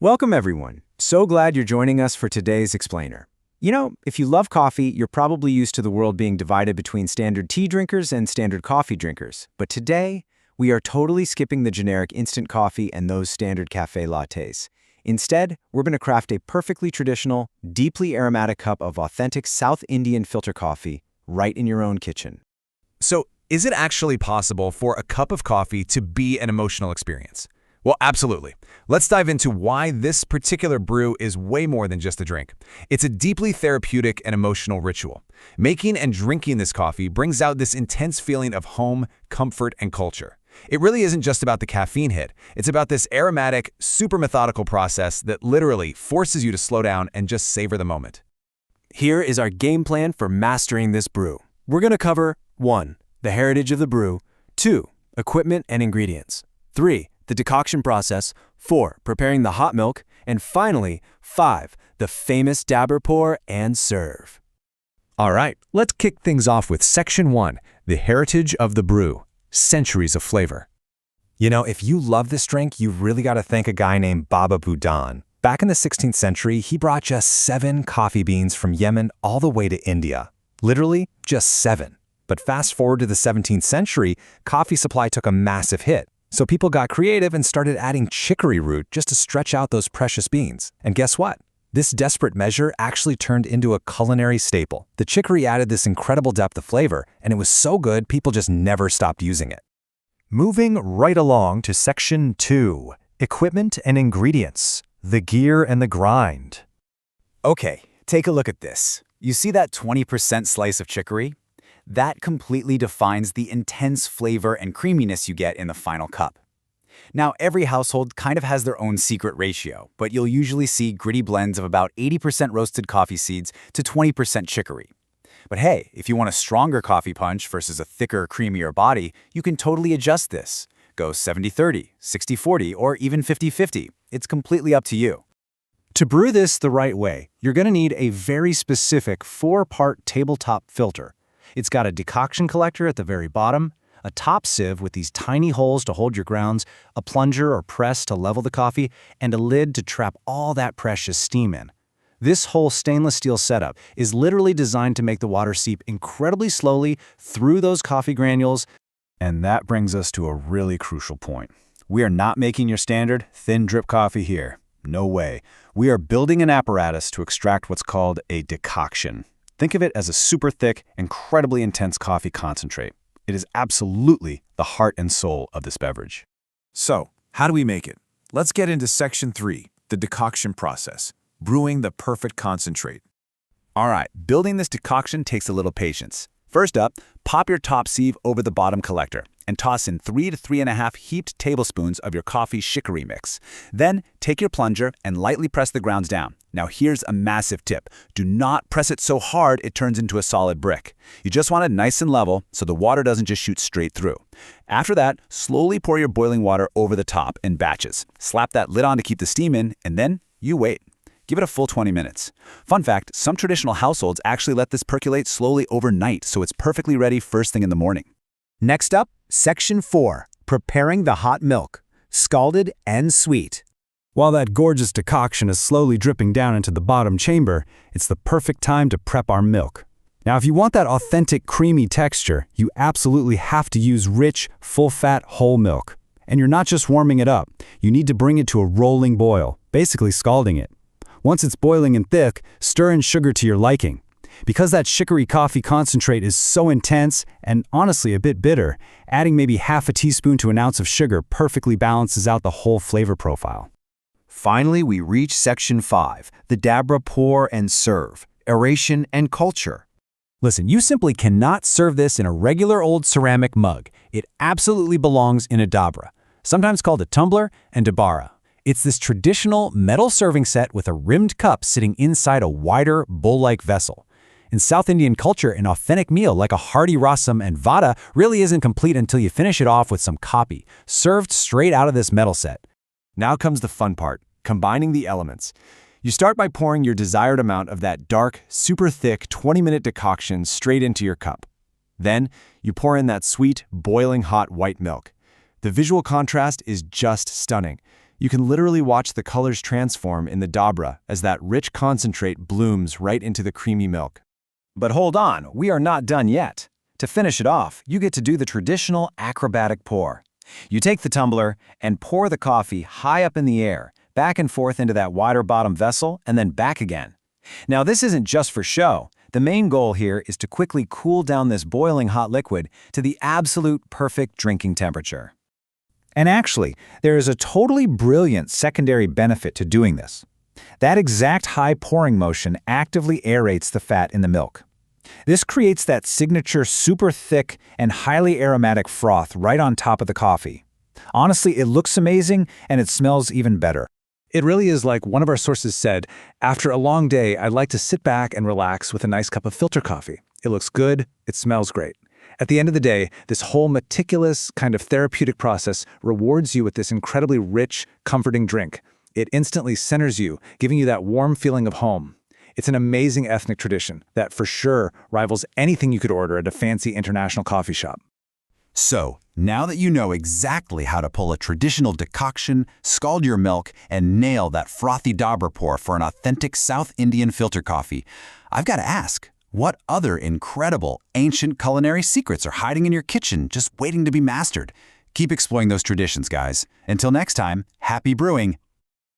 Welcome, everyone. So glad you're joining us for today's explainer. If you love coffee, you're probably used to the world being divided between standard tea drinkers and standard coffee drinkers. But today, we are totally skipping the generic instant coffee and those standard cafe lattes. Instead, we're going to craft a perfectly traditional, deeply aromatic cup of authentic South Indian filter coffee right in your own kitchen. So, is it actually possible for a cup of coffee to be an emotional experience? Well, absolutely. Let's dive into why this particular brew is way more than just a drink. It's a deeply therapeutic and emotional ritual. Making and drinking this coffee brings out this intense feeling of home, comfort, and culture. It really isn't just about the caffeine hit. It's about this aromatic, super methodical process that literally forces you to slow down and just savor the moment. Here is our game plan for mastering this brew. We're going to cover 1. The heritage of the brew, 2. Equipment and ingredients, 3. The decoction process, 4. Preparing the hot milk, and finally, 5. The famous dabber pour and serve. All right, let's kick things off with Section 1, the heritage of the brew, centuries of flavor. If you love this drink, you've really got to thank a guy named Baba Budan. Back in the 16th century, he brought just 7 coffee beans from Yemen all the way to India. Literally, just 7. But fast forward to the 17th century, coffee supply took a massive hit. So people got creative and started adding chicory root just to stretch out those precious beans. And guess what? This desperate measure actually turned into a culinary staple. The chicory added this incredible depth of flavor, and it was so good people just never stopped using it. Moving right along to Section 2, Equipment and Ingredients, the gear and the grind. Okay, take a look at this. You see that 20% slice of chicory? That completely defines the intense flavor and creaminess you get in the final cup. Now, every household kind of has their own secret ratio, but you'll usually see gritty blends of about 80% roasted coffee seeds to 20% chicory. But hey, if you want a stronger coffee punch versus a thicker, creamier body, you can totally adjust this. Go 70-30, 60-40, or even 50-50. It's completely up to you. To brew this the right way, you're going to need a very specific 4-part tabletop filter. It's got a decoction collector at the very bottom, a top sieve with these tiny holes to hold your grounds, a plunger or press to level the coffee, and a lid to trap all that precious steam in. This whole stainless steel setup is literally designed to make the water seep incredibly slowly through those coffee granules. And that brings us to a really crucial point. We are not making your standard thin drip coffee here. No way. We are building an apparatus to extract what's called a decoction. Think of it as a super thick, incredibly intense coffee concentrate. It is absolutely the heart and soul of this beverage. So, how do we make it? Let's get into Section 3, the decoction process, brewing the perfect concentrate. All right, building this decoction takes a little patience. First up, pop your top sieve over the bottom collector and toss in 3 to 3.5 heaped tablespoons of your coffee chicory mix. Then, take your plunger and lightly press the grounds down. Now here's a massive tip. Do not press it so hard it turns into a solid brick. You just want it nice and level so the water doesn't just shoot straight through. After that, slowly pour your boiling water over the top in batches. Slap that lid on to keep the steam in, and then you wait. Give it a full 20 minutes. Fun fact, some traditional households actually let this percolate slowly overnight so it's perfectly ready first thing in the morning. Next up, Section 4, Preparing the hot milk, scalded and sweet. While that gorgeous decoction is slowly dripping down into the bottom chamber, it's the perfect time to prep our milk. Now, if you want that authentic creamy texture, you absolutely have to use rich, full-fat whole milk. And you're not just warming it up. You need to bring it to a rolling boil, basically scalding it. Once it's boiling and thick, stir in sugar to your liking. Because that chicory coffee concentrate is so intense and honestly a bit bitter, adding maybe half a teaspoon to an ounce of sugar perfectly balances out the whole flavor profile. Finally, we reach Section 5, the dabber pour and serve, aeration and culture. Listen, you simply cannot serve this in a regular old ceramic mug. It absolutely belongs in a dabra, sometimes called a tumbler and dabara. It's this traditional metal serving set with a rimmed cup sitting inside a wider, bowl-like vessel. In South Indian culture, an authentic meal like a hearty rasam and vada really isn't complete until you finish it off with some kaapi, served straight out of this metal set. Now comes the fun part, combining the elements. You start by pouring your desired amount of that dark, super thick 20-minute decoction straight into your cup. Then, you pour in that sweet, boiling hot white milk. The visual contrast is just stunning. You can literally watch the colors transform in the dobra as that rich concentrate blooms right into the creamy milk. But hold on, we are not done yet. To finish it off, you get to do the traditional acrobatic pour. You take the tumbler and pour the coffee high up in the air, back and forth into that wider bottom vessel, and then back again. Now, this isn't just for show. The main goal here is to quickly cool down this boiling hot liquid to the absolute perfect drinking temperature. And actually, there is a totally brilliant secondary benefit to doing this. That exact high pouring motion actively aerates the fat in the milk. This creates that signature super thick and highly aromatic froth right on top of the coffee. Honestly, it looks amazing and it smells even better. It really is like one of our sources said, after a long day, I'd like to sit back and relax with a nice cup of filter coffee. It looks good, it smells great. At the end of the day, this whole meticulous kind of therapeutic process rewards you with this incredibly rich, comforting drink. It instantly centers you, giving you that warm feeling of home. It's an amazing ethnic tradition that for sure rivals anything you could order at a fancy international coffee shop. So, now that you know exactly how to pull a traditional decoction, scald your milk, and nail that frothy dobra pour for an authentic South Indian filter coffee, I've got to ask, what other incredible, ancient culinary secrets are hiding in your kitchen just waiting to be mastered? Keep exploring those traditions, guys. Until next time, happy brewing